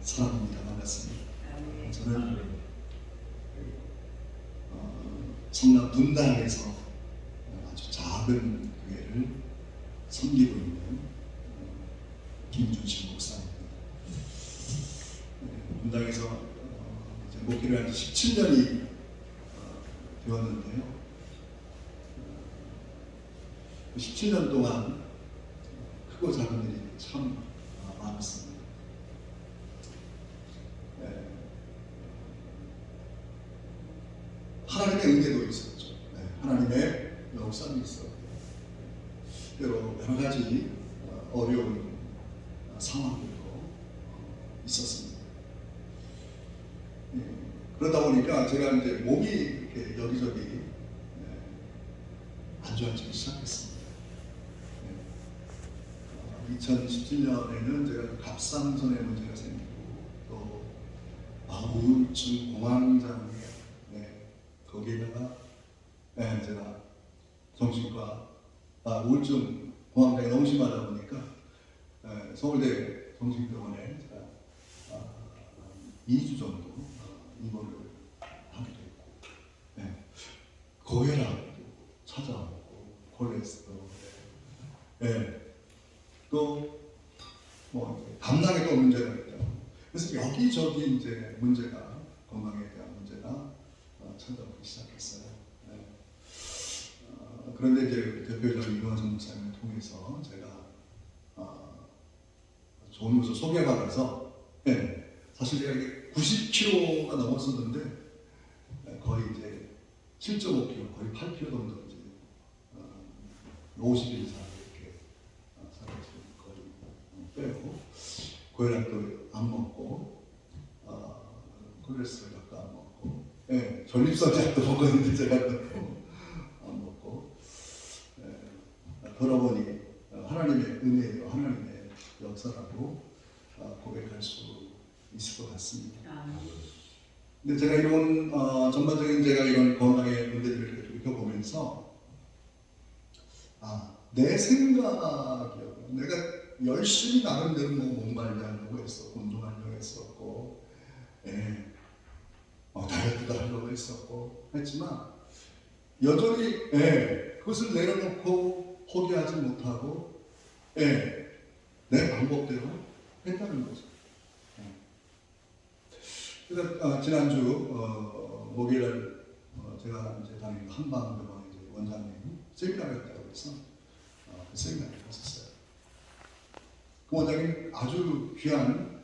사랑합니다. 반갑습니다. 저는 성남 분당에서 아주 작은 교회를 섬기고 있는 김준식 목사입니다. 분당에서 이제 목회를 한 17년이 되었는데요. 17년 동안 크고 작은 일이 참 많았습니다. 하나님의 은혜도 있었죠. 하나님의 역사도 있었고, 때로 여러 가지 어려운 상황들도 있었습니다. 그러다 보니까 제가 이제 몸이 이렇게 여기저기 안 좋아지기 시작했습니다. 2017년에는 제가 갑상선에 문제가 생기고 또 우울증, 공황장애, 거기에다가 제가 정신과 우울증, 공황장애 너무 심하다 보니까 서울대 정신병원에 제가 2주 정도 입원을 하게 됐고, 고혈압도 찾아오고 콜레스테롤, 또 뭐 감당에도 문제가 있다. 그래서 여기저기 이제 문제가, 건강에 대한 문제가 찾아오기 시작했어요. 그런데 이제 대표적인 이광선 목사님을 통해서 제가 좋은 곳을 소개받아서, 사실 제가 이게 90kg가 넘었었는데 거의 이제 7.5kg, 거의 8kg 정도 이제 50일 이상 이렇게 살았어요. 거의 빼고 고혈압도 안 먹고 콜레스테롤도 안 먹고, 전립선약도 먹었는데 제가 그것도 안 먹고, 돌아보니 하나님의 은혜요, 하나님의 역사라고 고백할 수 있을 것 같습니다. 근데 제가 이런 전반적인 제가 이런 건강의 문제들을 이렇게 보면서 내 생각이요, 내가 열심히 나름대로 몸 관리하려고 했었고, 운동하려고 했었고, 다이어트도 하려고 했었고 했지만 여전히 그것을 내려놓고 포기하지 못하고 내 방법대로 했다는 거죠. 그래서 지난주 목요일 제가 이제 다니는 한방병원의 원장님 세미나를 했다고 해서 그 세미나를 갔었어요. 그 원장님 아주 귀한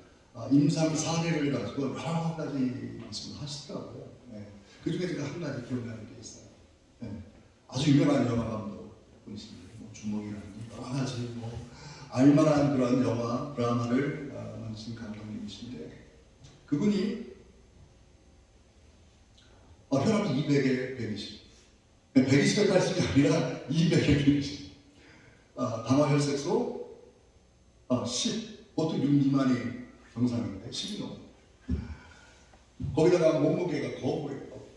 임상 사례를 가지고 여러 가지 말씀을 하시더라고요. 그 중에 제가 한 가지 기억나는 게 있어요. 아주 유명한 영화 감독분이신데, 주몽이라는 여러 가지 알만한 그런 영화, 드라마를 만드신 감독님이신데, 그분이 혈압이 200에 120, 120에 80이 아니라 200에 120, 당화혈색소 10, 보통 6 미만이 정상인데 10이 넘어. 거기다가 몸무게가 거부했고.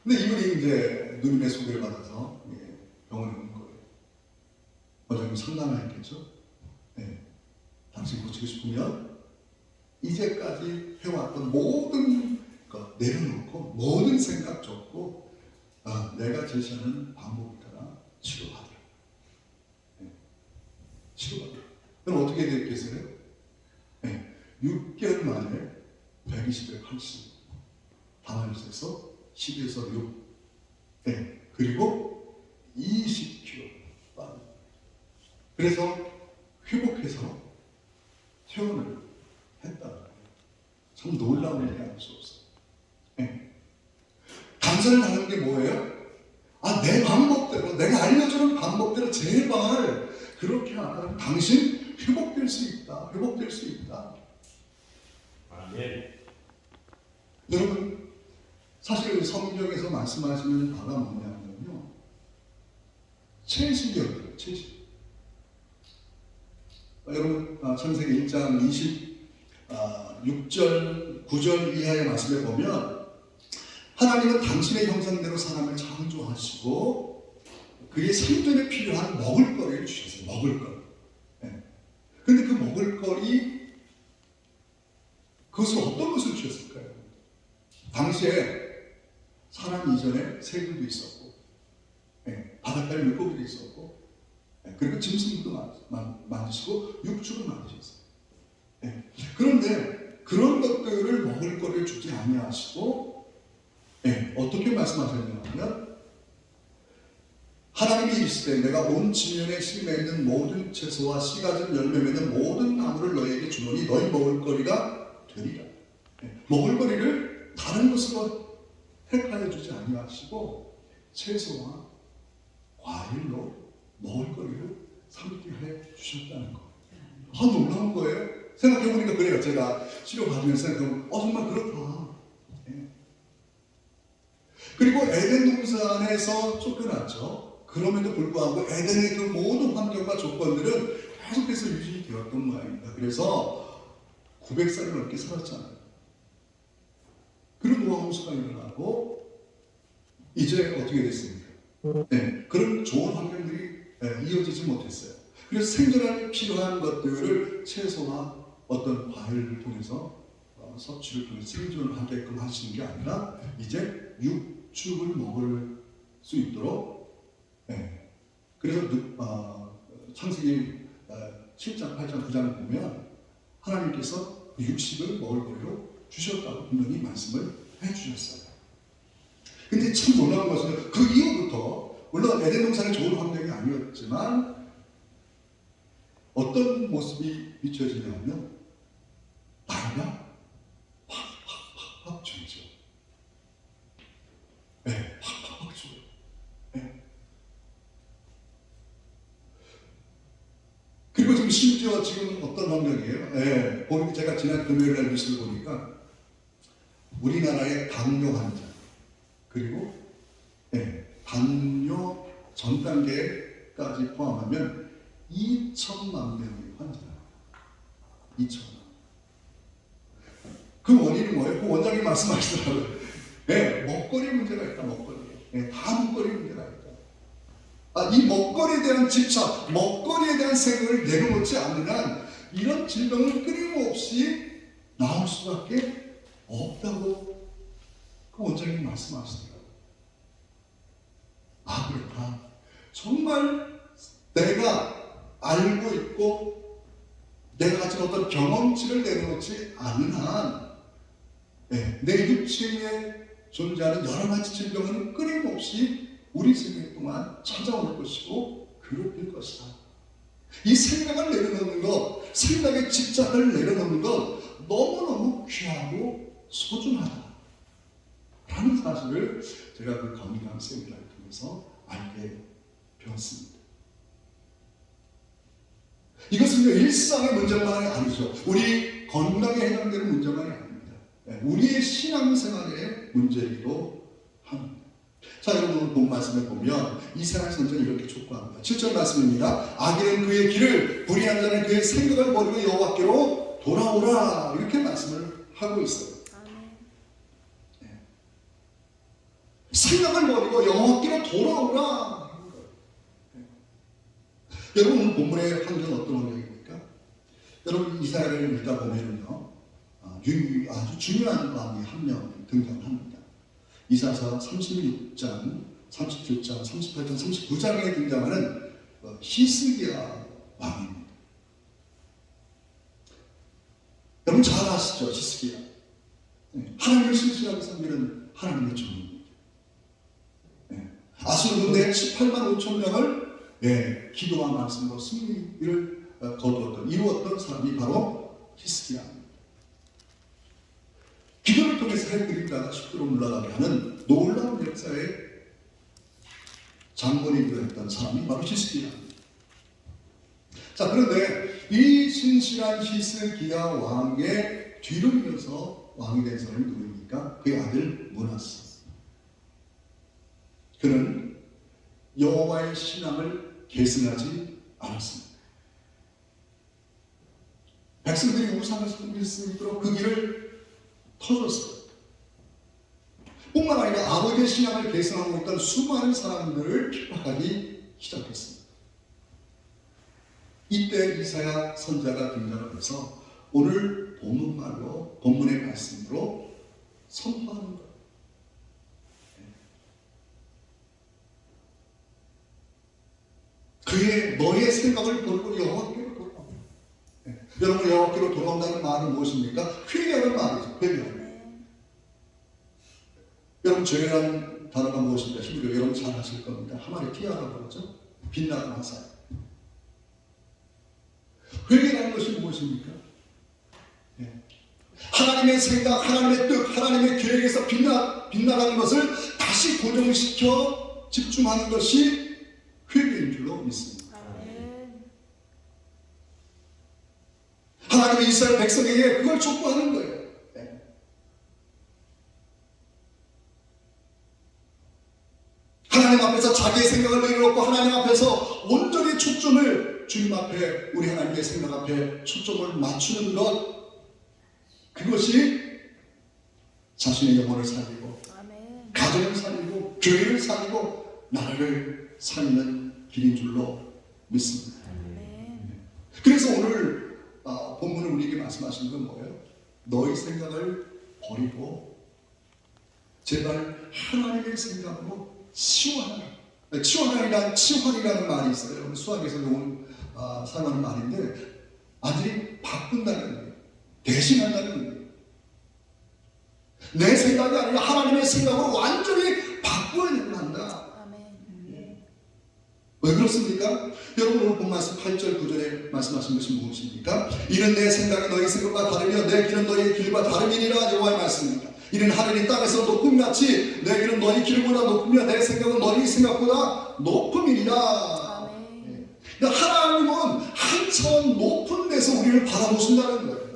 근데 이분이 이제 누님의 소개를 받아서 병원에 온 거예요. 원장님 상담했겠죠? 당신 고치고 싶으면 이제까지 해왔던 모든 것 내려놓고 모든 생각 접고 내가 제시하는 방법을 따라 치료하더라. 치료하더라. 그럼 어떻게 됐겠어요? 6개월 만에 120에 80, 당화혈색소 10에서 6, 그리고 20kg 빠져. 그래서 회복해서 퇴원을 했다. 참 놀라운 일이 아닐 수 없어요. 감사를 하는 게 뭐예요? 내 방법대로, 내가 알려주는 방법대로 제발 그렇게 하면 당신 회복될 수 있다. 회복될 수 있다. 여러분, 사실 성경에서 말씀하시는 바가 뭐냐면요, 채식이었어요. 채식. 여러분, 창세기 1장 26절 9절 이하의 말씀에 보면 하나님은 당신의 형상대로 사람을 창조하시고 그의 생존에 필요한 먹을 거리를 주셨어요. 먹을 거. 근데 그 그것은 어떤 것을 주셨을까요? 당시에 사람 이전에 새들도 있었고, 바닷가에 물고기도 있었고, 그리고 짐승도 만드시고 육축을 만드셨어요. 그런데 그런 것들을 먹을 거를 주지 아니하시고, 어떻게 말씀하셨냐면, 하나님이 이르시되 내가 온 지면에 씨 맺는 모든 채소와 씨 가진 열매 맺는 모든 나무를 너희에게 주노니 너희 먹을 거리가 되리라. 먹을 거리를 다른 것으로 택하여 주지 아니하시고 채소와 과일로 먹을 거리를 삼게 해 주셨다는 거. 놀라운 거예요. 생각해보니까 그래요. 제가 치료받으면서 생각해보면 정말 그렇다. 그리고 에덴 동산에서 쫓겨났죠. 그럼에도 불구하고 에덴의 그 모든 환경과 조건들은 계속해서 유지이 되었던 모양입니다. 그래서 900살을 넘게 살았잖아요. 그리고 노아 홍수가 일어나고 이제 어떻게 됐습니까? 그런 좋은 환경들이 이어지지 못했어요. 그래서 생존하기 필요한 것들을 채소나 어떤 과일을 통해서 섭취를 통해서 생존하게끔 하시는 게 아니라 이제 육축을 먹을 수 있도록 그래서 창세기 7장, 8장, 9장을 보면 하나님께서 육식을 먹을 거리로 주셨다고 분명히 말씀을 해주셨어요. 근데 참 놀라운 것은 그 이후부터 물론 에덴 동산은 좋은 환경이 아니었지만 어떤 모습이 비춰지냐면 나이가 팍팍팍팍 줄죠. 팍팍팍 줄어요. 그리고 지금 심지어 지금 어떤 환경이에요? 보니까 제가 지난 금요일 날 뉴스를 보니까 우리나라의 당뇨 환자 그리고 당뇨 전 단계까지 포함하면 2천만 명의 환자예요. 2천만. 그 원인은 뭐예요? 그 원장님 말씀하시더라고요. 먹거리 문제가 있다. 먹거리. 다 먹거리 문제가 있다. 이 먹거리에 대한 집착, 먹거리에 대한 생각을 내려놓지 않는 한 이런 질병은 끊임없이 나올 수밖에 없다고 그 원장님 말씀하시더라고요. 그렇다. 정말 내가 알고 있고 내가 가진 어떤 경험치를 내려놓지 않는 한 내 육체에 존재하는 여러 가지 질병은 끊임없이 우리 생명 동안 찾아올 것이고 괴롭힐 것이다. 이 생각을 내려놓는 것, 생각의 집착을 내려놓는 것 너무너무 귀하고 소중하다 라는 사실을 제가 그 건강 세미나를 통해서 알게 되었습니다. 이것은 일상의 문제만이 아니죠. 우리 건강에 해당되는 문제만이 아닙니다. 우리의 신앙생활의 문제이기도 합니다. 자, 여러분 오늘 본 말씀을 보면 이스라엘 선지자는 이렇게 촉구합니다. 7절 말씀입니다. 악인은 그의 길을, 불의한 자는 그의 생각을 버리고 여호와께로 돌아오라 이렇게 말씀을 하고 있어요. 생각을 버리고 여호와께로 돌아오라. 여러분 오늘 본문의 환경은 어떤 환경입니까? 여러분 이스라엘을 읽다 보면요 아주 중요한 왕이 한 명 등장합니다. 이사야 36장, 37장, 38장, 39장에 등장하는 히스기야 왕입니다. 여러분 잘 아시죠? 히스기야. 하나님을 신실하게 섬기는 하나님의 종입니다. 아수르 군대 18만 5천 명을 기도와 말씀으로 승리를 이루었던 사람이 바로 히스기야입니다. 기도를 통해서 해 그림자가 쉽도록 물러가게 하는 놀라운 역사의 장본이 되었던 사람이 바로 히스기야입니다. 자, 그런데 이 신실한 히스기야 왕의 뒤를 이어서 왕이 된 사람이 누구입니까? 그의 아들 므낫세. 그는 여호와의 신앙을 계승하지 않았습니다. 백성들이 우상을 섬길 수 있도록 그 길을 터졌어요. 뿐만 아니라 아버지의 신앙을 계승하고 있던 수많은 사람들을 핍박하기 시작했습니다. 이때 이사야 선지자가 등장을 해서 오늘 본문말로, 본문의 말씀으로 선포하는 거예요. 그의 너의 생각을 버리고 여호와께로 돌아오라. 여러분, 여호와께로 돌아온다는 말은 무엇입니까? 회개하는 말이죠. 회개하는. 여러분, 죄라는 단어가 무엇입니까? 히브리어 여러분 잘 아실 겁니다. 하마리 티아라고 그러죠. 빛나는 화살. 회개라는 것이 무엇입니까? 하나님의 생각, 하나님의 뜻, 하나님의 계획에서 빛나가는 것을 다시 고정시켜 집중하는 것이 회개인 줄로 믿습니다. 하나님의 이스라엘 백성에게 그걸 촉구하는 거예요. 하나님 앞에서 자기의 생각을 내려놓고 하나님 앞에서 온전히 초점을 주님 앞에, 우리 하나님의 생각 앞에 초점을 맞추는 것, 그것이 자신의 영혼을 살리고 가정을 살리고 교회를 살리고 나라를 살리는 길인 줄로 믿습니다. 그래서 오늘 본문은 우리에게 말씀하시는 건 뭐예요? 너희 생각을 버리고 제발 하나님의 생각으로 치환하라. 치환이라는 말이 있어요. 수학에서 사용하는 말인데 아들이 바꾼다는 거예요. 대신한다는 거예요. 내 생각이 아니라 하나님의 생각으로 완전히 바꿔야 된다. 왜 그렇습니까? 여러분, 오늘 본 말씀 8절 9절에 말씀하신 것이 무엇입니까? 이는 내 생각이 너희 생각과 다르며 내 길은 너희의 길과 다름이니라. 여호와의 말씀입니다. 이는 하늘이 땅에서 높음같이 내 길은 너희 길보다 높으며 내 생각은 너희 생각보다 높음이니라. 그러니까 하나님은 한 차원 높은 데서 우리를 바라보신다는 거예요.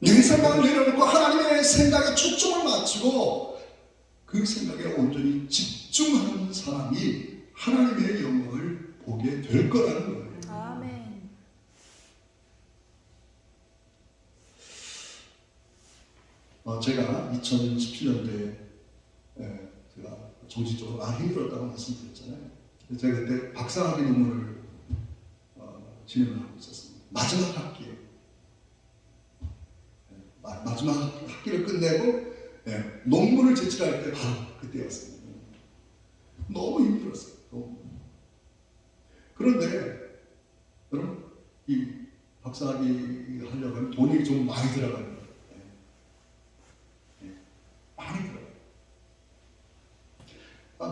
내 생각을 내려놓고 하나님의 생각에 초점을 맞추고 그 생각에 온전히 집중하는 사람이 하나님의 영광을 보게 될 거라는 거예요. 아멘. 제가 2017년도에 제가 정신적으로 많이 힘들었다고 말씀드렸잖아요. 제가 그때 박사학위 논문을 진행을 하고 있었습니다. 마지막 학기에. 마지막 학기를 끝내고 논문을 제출할 때 바로 그때였습니다. 너무 힘들었어요. 너무. 그런데 여러분, 이 박사학위 하려고 하면 돈이 좀 많이 들어가요. 많이 들어가요.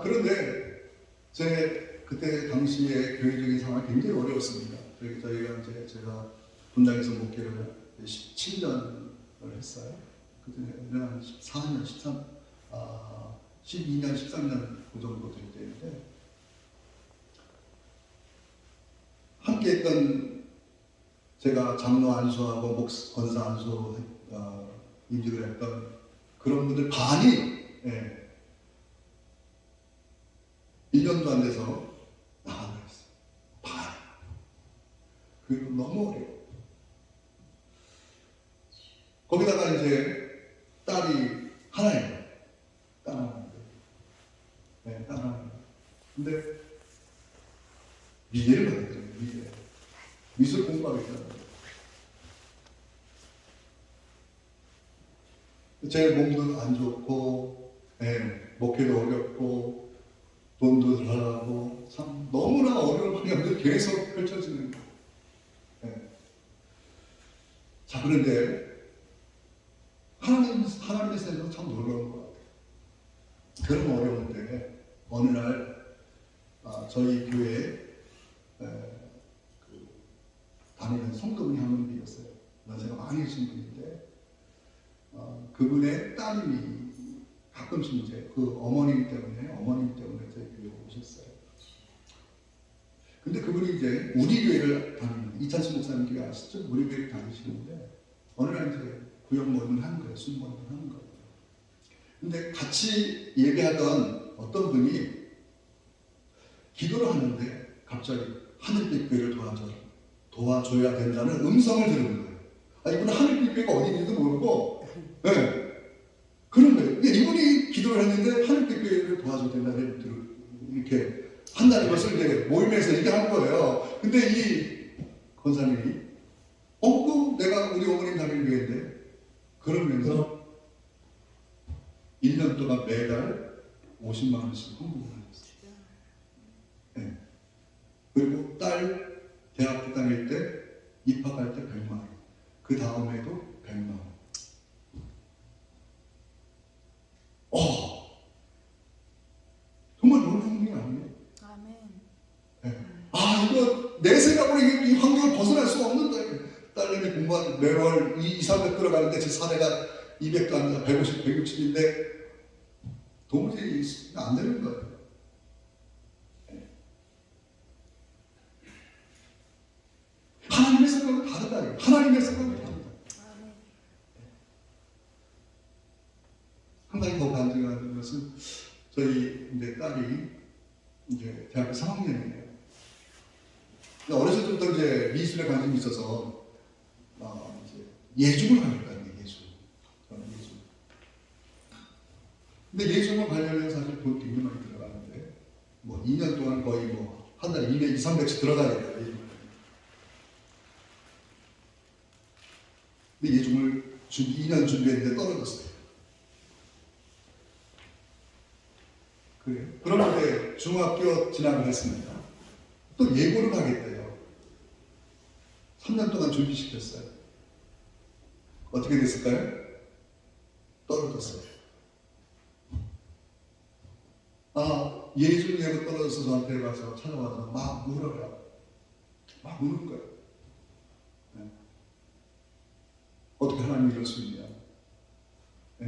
그런데 제 그때 당시에 교회적인 상황이 굉장히 어려웠습니다. 저희가 이제 제가 분당에서 목회를 17년을 했어요. 그때 한 14년, 12년, 13년 그 정도 될 때인데 함께 했던 제가 장로 안수하고 권사 안수 임직을 했던 그런 분들 반이 1년도 안 돼서 나가버렸어요. 반. 그리고 너무 어려워. 거기다가 이제 딸이 하나예요. 딸 하나. 딸 하나. 근데 미래를 가야 돼요. 미래. 미술 공부하겠다는 거예요. 제 몸도 안 좋고, 목회도 어렵고, 돈도 들어가고, 참 너무나 어려운 환경들 계속 펼쳐지는 거예요. 자, 그런데 하나님의 생각은 참 놀라운 것 같아요. 그런 어려운데 어느 날 저희 교회에 다니는 성도분이 한 분 계셨어요. 제가 많이 계신 분인데 그분의 따님이 가끔씩 이제 그 어머님 때문에 저희 교회에 오셨어요. 근데 그분이 이제 우리 교회를 다니는, 이찬수 목사님 교회 아시죠? 우리 교회를 다니시는데 어느 날 이제 구역 모임을 하는 거예요. 술 모임을 하는 거예요. 근데 같이 예배하던 어떤 분이 기도를 하는데 갑자기 하늘빛 교회를 도와줘야 된다는 음성을 들은 거예요. 이분은 하늘빛 교회가 어디 있는지도 모르고 그런 거예요. 이분이 기도를 했는데 하늘빛 교회를 도와줘야 된다는 이렇게 한다는 것을 이제 모임에서 얘기한 거예요. 근데 이 권사님이 내가 우리 어머님 담임교회인데 그러면서 1년 동안 매달 50만 원씩 헌금을 하셨어요. 네. 그리고 딸 대학교 다닐 때 입학할 때 100만 원. 그 다음에도 100만 원. 정말 놀라운 게 아니에요. 아멘. 네. 이거 내 생각으로 이 환경을 벗어날 수 없는 거예요. 딸내미 공부하는 매월 200, 300 들어가는데 제 사례가 200도 아니라 150, 160인데 도무지 안 되는 거예요. 하나님의 생각은 다르다. 하나님의 생각은 다르다. 한 가지 더 간증하는 것은 저희 이제 딸이 이제 대학교 3학년이에요. 어렸을 때부터 이제 미술에 관심이 있어서 이제 예중을 하니까요. 예중. 근데 예중을 가려면 사실 돈 굉장히 많이 들어가는데 2년 동안 거의 한 달에 200, 300씩 들어가야 돼요. 근데 예중을 2년 준비했는데 떨어졌어요. 그래요. 그런데 중학교 진학을 했습니다. 또 예고를 하겠대요. 3년 동안 준비시켰어요. 어떻게 됐을까요? 떨어졌어요. 예중 예고 떨어져서 저한테 와서 찾아와서 막 울어요. 막 우는 거예요. 네. 어떻게 하나님이 이럴 수 있냐? 네?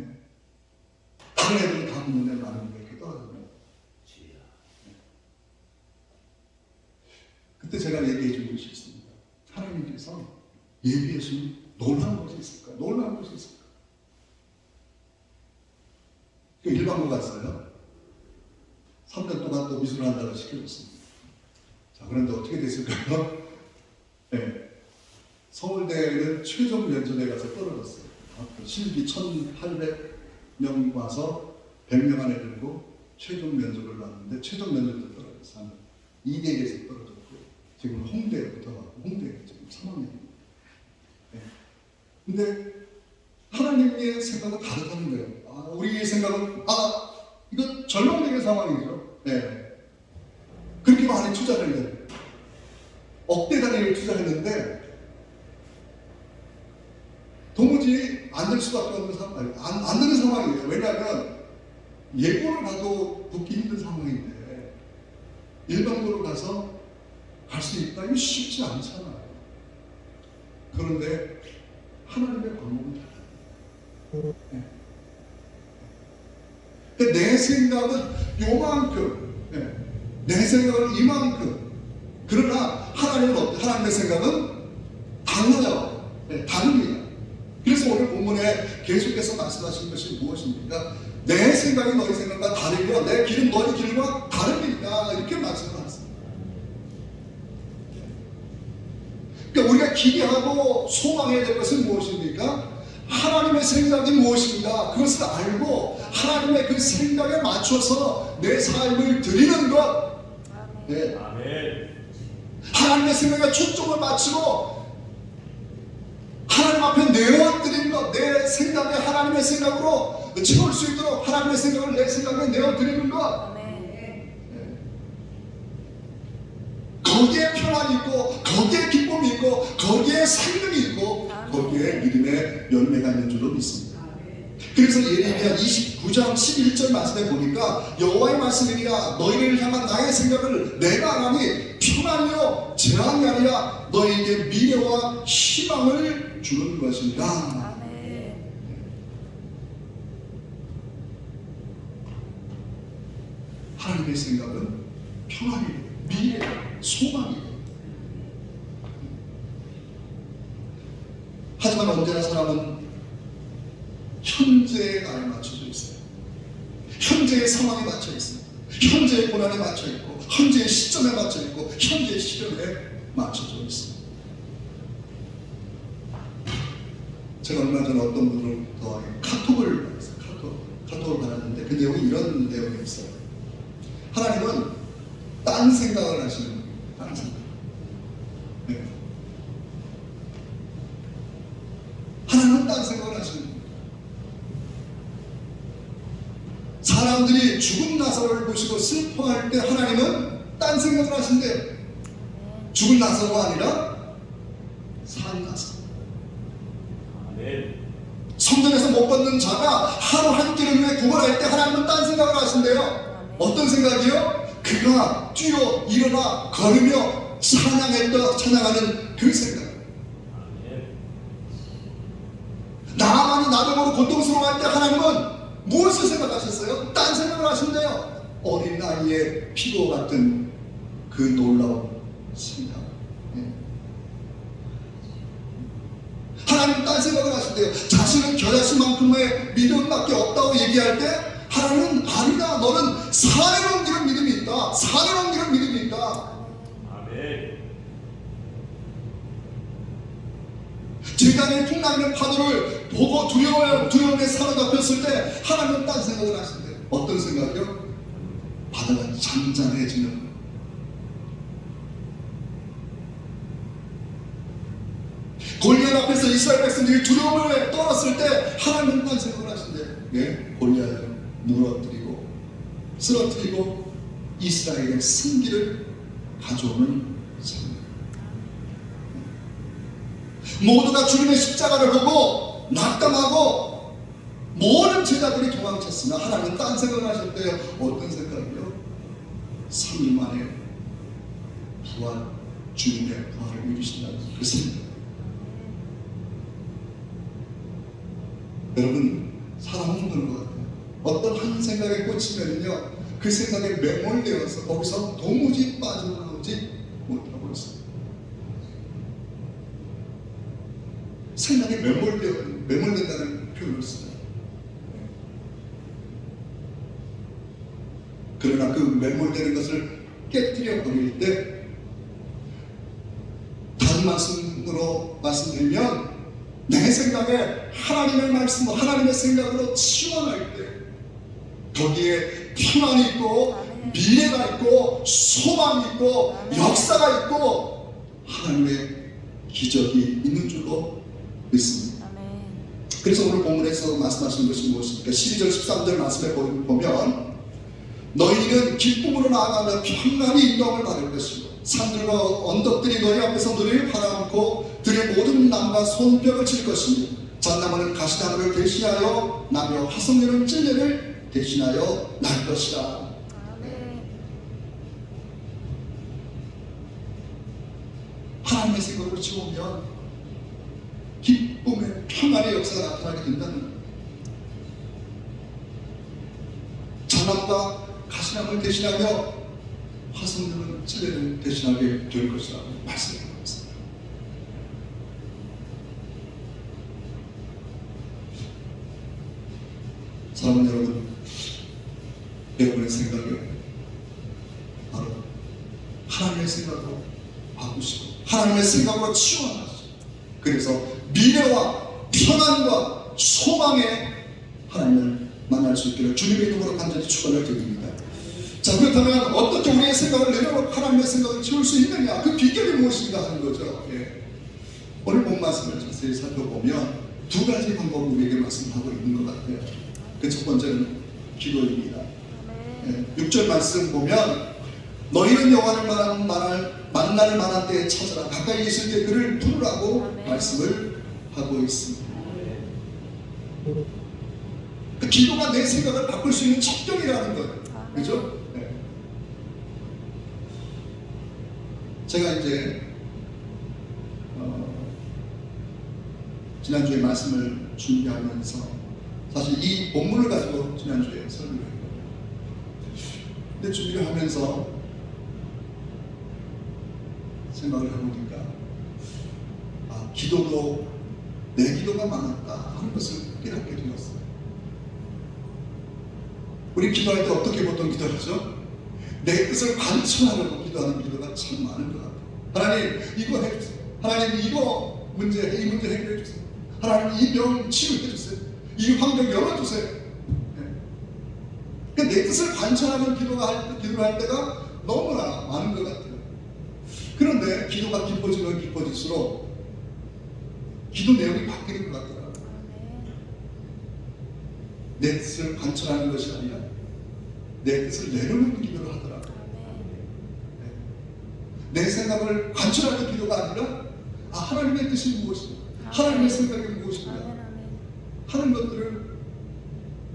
다른 애들은 다 붙는데 나는 왜 이렇게 떨어졌냐? 네. 그때 제가 얘기해 준 것이 있습니다. 하나님께서 예비해 주신 놀라운 것이 있을까? 놀라운 것이 있을까? 일반고 갔어요. 3년 동안 또 미술을 한다고 시켜줬습니다. 자, 그런데 어떻게 됐을까요? 네. 서울대는 최종 면접에 가서 떨어졌어요. 실기 1,800명 와서 100명 안에 들고 최종 면접을 봤는데 최종 면접도 떨어졌어요. 2대에서 떨어졌고 지금 홍대에 붙어가고 홍대에 지금 3학년입니다. 네. 근데 하나님의 생각은 다르다는 거예요. 우리의 생각은 이거 절망적인 상황이죠. 네. 그렇게 많이 투자를 했는데 억대 단위를 투자했는데 도무지 안 될 수밖에 없는 상황, 안 되는 상황이에요. 왜냐하면 예고를 가도 붙기 힘든 상황인데 일반고로 가서 갈 수 있다? 이거 쉽지 않잖아요. 그런데 하나님의 방법은 달라요. 네. 내 생각은 요만큼, 내 생각은 이만큼. 그러나 하나님은 어때? 하나님의 생각은 달라요. 다릅니다. 그래서 오늘 본문에 계속해서 말씀하신 것이 무엇입니까? 내 생각이 너희 생각과 다르며 내 길은 너희 길과 다릅니다. 이렇게 말씀을 하셨습니다. 그러니까 우리가 기대하고 소망해야 될 것은 무엇입니까? 하나님의 생각이 무엇인가? 그것을 알고 하나님의 그 생각에 맞춰서 내 삶을 드리는 것. 네. 하나님의 생각에 초점을 맞추고 하나님 앞에 내어드리는 것. 내 생각에 하나님의 생각으로 채울 수 있도록 하나님의 생각을 내 생각에 내어드리는 것. 거기에 평안이 있고 거기에 기쁨이 있고 거기에 생명이 있고 거기에 믿음의 열매가 있는 줄로 믿습니다. 그래서 예레미야 29장 11절 말씀에 보니까 여호와의 말씀이니라 너희를 향한 나의 생각을 내가 아나니 평안이요 재앙이 아니라 너희에게 미래와 희망을 주는 것이니라. 하나님의 생각은 평안이에요. 미래, 소망이에요. 하지만 언제나 사람은 현재의 나에 맞춰져 있어요. 현재의 상황에 맞춰 있습니다. 현재의 고난에 맞춰 있고 현재의 시점에 맞춰 있고 현재의 시련에 맞춰져 있습니다. 제가 얼마 전에 어떤 분으로부터 카톡을 받았어요. 카톡을 받았는데 그 내용이 이런 내용이 있어요. 하나님은 딴 생각을 하시는 거예요. 딴 생각. 네. 하나님은 딴 생각을 하시는 거예요. 사람들이 죽은 나사로를 보시고 슬퍼할 때 하나님은 딴 생각을 하신대요. 죽은 나사로가 아니라 산 나사로. 성전에서 못 받는 자가 하루 한 끼를 위해 구걸할 때 하나님은 딴 생각을 하신대요. 어떤 생각이요? 그가 뛰어 일어나 걸으며 찬양하는 그 생각. 나만이 나도 모르고 고통스러워할 때 하나님은 무엇을 생각하셨어요? 딴 생각을 하신대요. 어린 나이에 피고 같은 그 놀라운 생각. 하나님은 딴 생각을 하신대요. 자신은 겨자씨만큼의 믿음밖에 없다고 얘기할 때 하나님은 아니다. 너는 산을 옮기는 믿음이 있다. 산을 옮기는 믿음이 있다. 아멘. 제단의 풍랑이는 파도를 보고 두려움에 사로잡혔을 때 하나님은 딴 생각을 하신대요. 어떤 생각이요? 바다가 잔잔해지는. 골리앗 앞에서 이스라엘 백성들이 두려움을 떨었을 때 하나님은 딴 생각을 하신대요. 예? 골리앗을 무너뜨리고 쓰러뜨리고 이스라엘의 승기를 가져오는 생각. 모두가 주님의 십자가를 보고 낙담하고 모든 제자들이 도망쳤으나 하나님은 딴 생각을 하셨대요. 어떤 생각이요? 3일 만에 부활, 주님의 부활을 이루신다는 그 생각. 여러분, 사람은 그런 것 같아요. 어떤 한 생각에 꽂히면요, 그 생각에 매몰되어서 거기서 도무지 빠져나오지 못하고 있어요. 생각에 매몰된다는 표현을 써요. 그러나 그 매몰되는 것을 깨뜨려 버릴 때, 다른 말씀으로 말씀드리면, 내 생각에 하나님의 말씀, 하나님의 생각으로 치환할 때 거기에 평안이 있고 미래가 있고 소망이 있고 역사가 있고 하나님의 기적이 있는 줄로 믿습니다. 그래서 오늘 본문에서 말씀하신 것이 무엇입니까? 12절 13절 말씀에 보면 너희는 기쁨으로 나아가며 평안히 인도함을 받을 것이고 산들과 언덕들이 너희 앞에서 너희를 바라안고 들의 모든 나무가 손뼉을 칠 것이며 잣나무는 가시나무를 대신하여 나며 화석류는 찔레를 대신하여 날 것이다. 하나님의 생각으로 치우면 기쁨의 평안의 역사가 나타나게 된다는 거예요. 잣나무가 가시나무를 대신하며 화석류는 찔레를 대신하게 될 것이라고 말씀합니다. 사랑하는 여러분, 여러분의 생각을 바로 하나님의 생각으로 바꾸시고 하나님의 생각으로 치유하시고 그래서 미래와 평안과 소망에 하나님을 만날 수 있기를 주님의 이름으로 간절히 축원을 드립니다. 자, 그렇다면 어떻게 우리의 생각을 내려놓고 하나님의 생각을 채울 수 있느냐? 그 비결이 무엇인가 하는 거죠. 예. 오늘 본 말씀을 자세히 살펴보면 두 가지 방법을 우리에게 말씀하고 있는 것 같아요. 그 첫 번째는 기도입니다. 예. 6절 말씀 보면 너희는 여호와를 만날 만한 때에 찾아라 가까이 있을 때 그를 부르라고 말씀을 하고 있습니다. 그 기도가 내 생각을 바꿀 수 있는 척경이라는 거예요. 그죠? 네. 제가 이제 지난주에 말씀을 준비하면서 사실 이 본문을 가지고 지난주에 설교를 했거든요. 근데 준비를 하면서 생각을 해보니까 기도도 내 기도가 많았다 하는 것을 깨닫게 되었어요. 우리 기도할 때 어떻게 보통 기도하죠? 내 뜻을 관철하려고 기도하는 기도가 참 많은 것 같아요. 하나님 이거 해주세요. 하나님 이거 이 문제 해결해 주세요. 하나님 이 병 치유해 주세요. 이 환경 열어주세요. 네. 그러니까 내 뜻을 관철하는 기도를 할 때가 너무나 많은 것 같아요. 그런데 기도가 깊어지면 깊어질수록 기도 내용이 바뀌는 것 같더라고요. 내 뜻을 관철하는 것이 아니라 내 뜻을 내려놓는 기도를 하더라고요. 내 생각을 관철하는 기도가 아니라 하나님의 뜻이 무엇인가, 하나님의 생각이 무엇인가 하는 것들을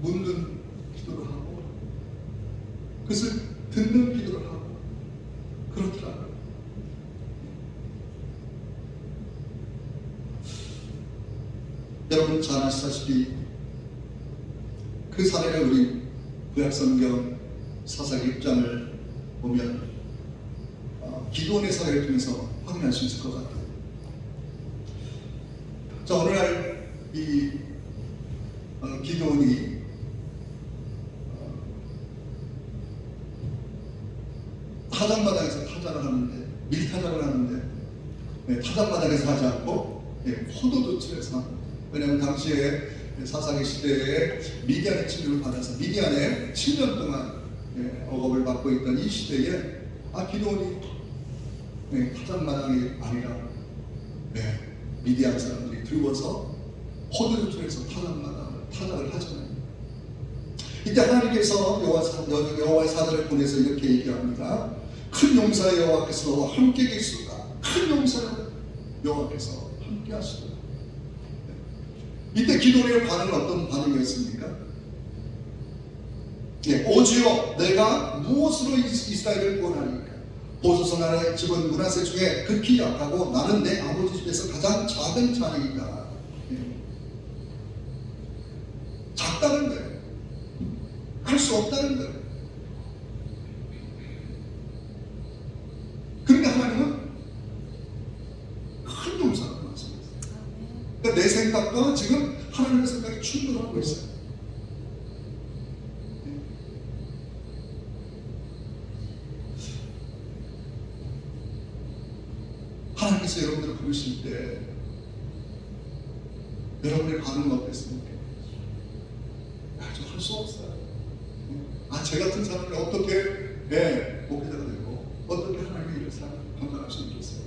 묻는 기도를 하고 그것을 듣는 기도를 하고 그렇더라고요. 여러분 잘 아시다시피 그 사례를 우리 구약성경 사사기 6장을 보면 기도원의 사례를 통해서 확인할 수 있을 것 같아요. 자, 오늘날 이 기도원이 타작마당에서 타작을 하는데, 밀타작을 하는데 타작마당에서 하지 않고 포도조치에서 합니다. 왜냐하면 당시에 사사기 시대에 미디안의 침략을 받아서 미디안에 7년 동안 억압을 받고 있던 이 시대에 기도원이 타작마당이 아니라 미디안 사람들이 들고서 포도조치에서 타작을 하잖아요. 이때 하나님께서 여호와의 사자를 보내서 이렇게 얘기합니다. 큰 용사의 여호와께서 너와 함께 계시도다. 큰 용사의 여호와께서 함께 하시도다. 이때 기도원의 반응은 어떤 반응이었습니까? 오주여 내가 무엇으로 이스라엘을 구원하리까? 보소서 나의 집은 므낫세 중에 극히 약하고 나는 내 아버지 집에서 가장 작은 자녀이다. 작다는 거예요. 할 수 없다는 거예요. 그러니까 하나님은 큰 용사라고 말씀했어요. 그러니까 내 생각과 지금 하나님의 생각이 충돌하고 있어요. 하나님께서 여러분들을 부르실 때 여러분의 반응은 어땠습니까? 좀 할 수 없어요. 제 같은 사람이 어떻게 목회자가 되고 어떻게 하나님의 일을 감당할 수 있겠어요?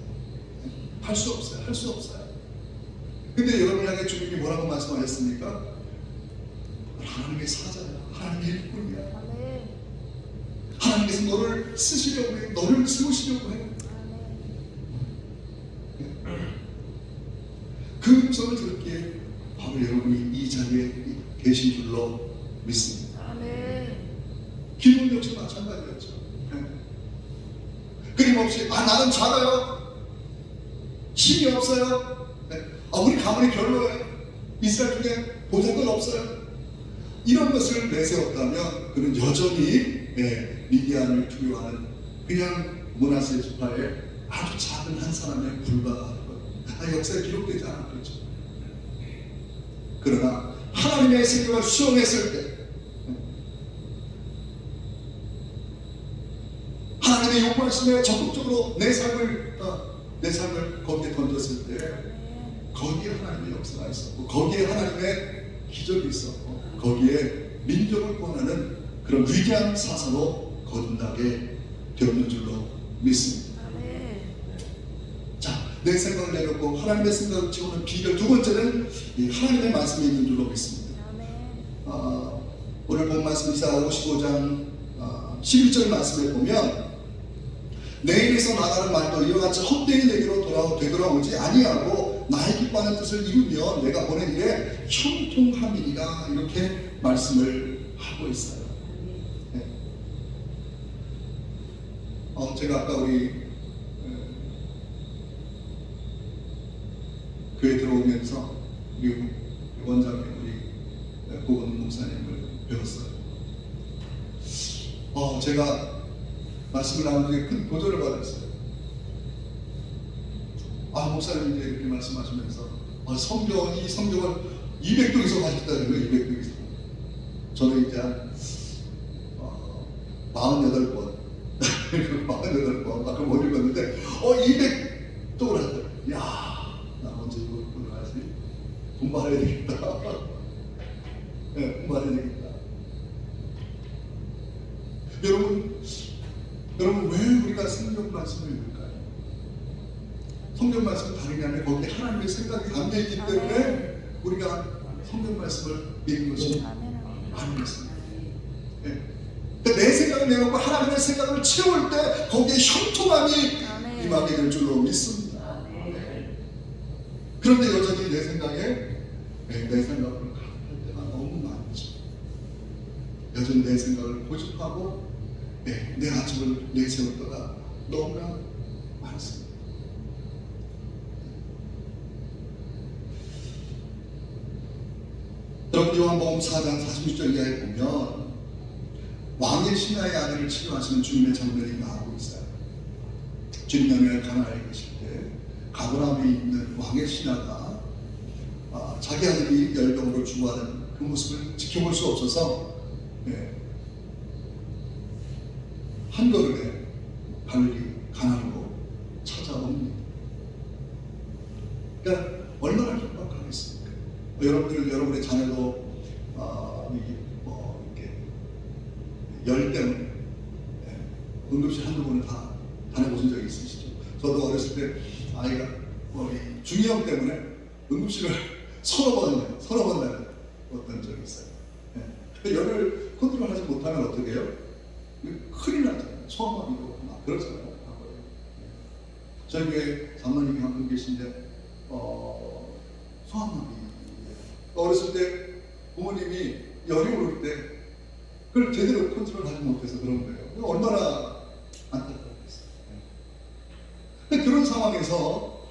할 수 없어요. 할 수 없어요. 근데 여러분 향해 주님이 뭐라고 말씀하셨습니까? 하나님의 사자야. 하나님의 일꾼이야. 하나님께서 너를 쓰시려고 해. 너를 세우시려고 해. 그 음성을 들었기에 바로 여러분이 이 자리에 계신 줄로 믿습니다. 기도원 역시 마찬가지였죠. 끊임없이 나는 작아요. 힘이 없어요. 우리 가문이 별로예요. 이스라엘 중에 보잘것 없어요. 이런 것을 내세웠다면 그는 여전히 미디안을 두려워하는 그냥 므낫세 지파의 아주 작은 한 사람에 불과한 것. 역사에 기록되지 않았겠죠. 그러나 하나님의 생각을 수용했을 때, 하나님의 요구하심에 적극적으로 내 삶을 거기에 던졌을 때 거기에 하나님의 역사가 있었고 거기에 하나님의 기적이 있었고 거기에 민족을 구원하는 그런 위대한 사사로 거듭나게 되었는 줄로 믿습니다. 자, 내 생각을 내놓고 하나님의 생각을 채우는 비결 두 번째는 이 하나님의 말씀이 있는 줄로 믿습니다. 오늘 본 말씀 이사야 55장 11절 말씀에 보면 내 입에서 나가는 말도 이와 같이 헛되이 내게로 되돌아오지 아니하고 나의 기뻐하는 뜻을 이루면 내가 보낸 일에 형통함이니라 이렇게 말씀을 하고 있어요. 제가 아까 우리 교회 들어오면서 우리 원장님 우리 고건 목사님을 배웠어요. 제가 말씀을 나누는데 큰 도전을 받았어요. 목사님 이제 이렇게 말씀하시면서 이 성경을 200동에서 가셨다는 거예요. 200동에서. 저는 이제 한 48번 48번 아까 못 읽었는데 200동을 하더라고요. 나 언제 이걸 하지? 공부해야 되겠다. 공부해야 되겠다. 여러분 여러분, 왜 우리가 성경 말씀을 읽을까요? 성경 말씀은 다르냐면 거기에 하나님의 생각이 담겨있기 때문에 우리가 성경 말씀을 읽는 것이 아니겠습니다. 네. 내 생각을 내놓고 하나님의 생각을 채울 때 거기에 형통함이 임하게 될 줄로 믿습니다. 그런데 여전히 내 생각을 가득할 때가 너무 많죠. 여전히 내 생각을 고집하고 내 아침을 내세울 때가 너무나 많습니다. 여러분, 요한복음 4장 46절 이하에 보면 왕의 신하의 아들을 치료하시는 주님의 장면이 나오고 있어요. 주님 영향을 가나안에 계실 때 가버나움에 있는 왕의 신하가 자기 아들이 열병으로 죽어가는 그 모습을 지켜볼 수 없어서 한 걸음에 갈릴리 가나안으로 찾아옵니다. 그러니까 얼마나 격박하겠습니까? 여러분의 자녀도 열 때문에 응급실 한두 번은 다 다녀보신 적이 있으시죠? 저도 어렸을 때 아이가 중이염 때문에 응급실을 서너 번 다녔던 적이 있어요. 열을 컨트롤하지 못하면 어떻게 해요? 큰일 나잖아요. 소아마비도 막 그러잖아요. 저희 교회 장로님이 한 분 계신데 소아마비 어렸을 때 부모님이 열이 오를 때 그걸 제대로 컨트롤하지 못해서 그런 거예요. 얼마나 안타까웠겠어요. 그런 상황에서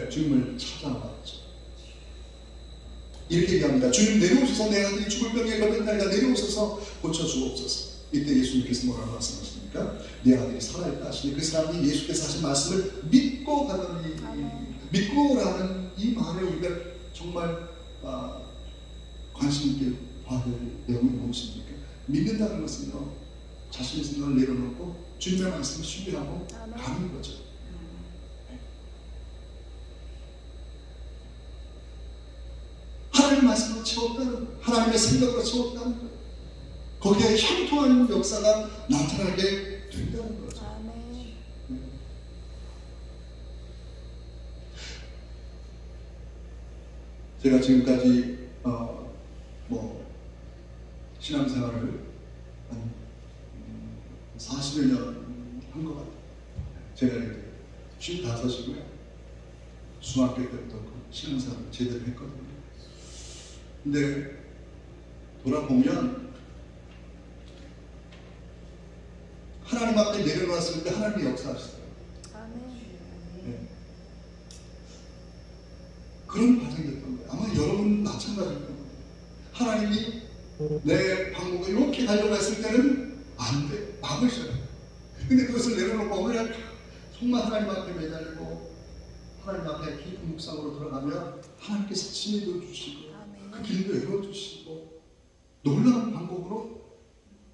주님을 찾아왔죠. 이렇게 얘기합니다. 주님, 내려오셔서 내 아들이 죽을 병에 걸렸나이다. 내려오셔서 고쳐주옵소서. 이때 예수님께서 뭐라고 말씀하십니까? 내 아들이 살아있다 하시니 그 사람이 예수께서 하신 말씀을 믿고 가더니, 믿고라는 이 말에 우리가 정말 관심 있게 봐야 될 내용이 무엇입니까? 믿는다는 것은요, 자신의 생각을 내려놓고 주님의 말씀을 신뢰하고 가는 거죠. 하나님의 말씀으로 채웠다는, 하나님의 생각으로 채웠다는 거예요. 거기에 형통한 역사가 나타나게 된다는 거죠. 제가 지금까지 신앙생활을 한 40여 년 한 것 같아요. 제가 이제 55이고요. 중학교 때부터 신앙생활을 제대로 했거든요. 근데 돌아보면 하나님 앞에 내려놨을 때 하나님이 역사하시더라고요. 네. 그런 과정이었던 거예요. 아마 여러분 마찬가지일 겁니다. 하나님이 내 방법을 이렇게 가려고 했을 때는 안 돼. 막으셔요. 근데 그것을 내려놓고 그냥 정말 하나님 앞에 매달리고 하나님 앞에 깊은 묵상으로 들어가면 하나님께서 진리도 주시고 그 길도 열어주시고 놀라운 방법으로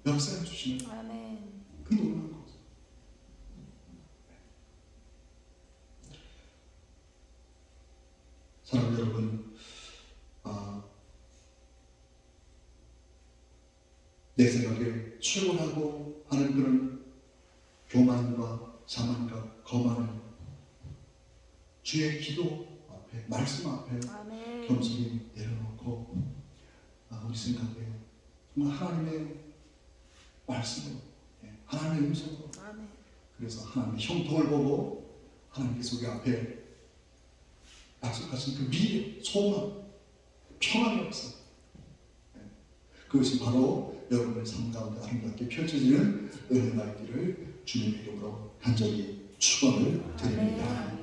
역사해 주시는 그 놀라운 거죠. 사랑하는 여러분, 내 생각에 최고라고 하는 그런 교만과 자만과 거만을 주의 기도 앞에, 말씀 앞에 겸손히 내려놓고 우리 생각에 정말 하나님의 말씀으로, 하나님의 음성으로, 그래서 하나님의 형통을 보고 하나님께서 우리 앞에 약속하신 그 미래, 소망, 평안의 역사, 그것이 바로 여러분의 삶 가운데 아름답게 펼쳐지는 은혜가 있기를 주님의 이름으로 간절히 축원을 드립니다.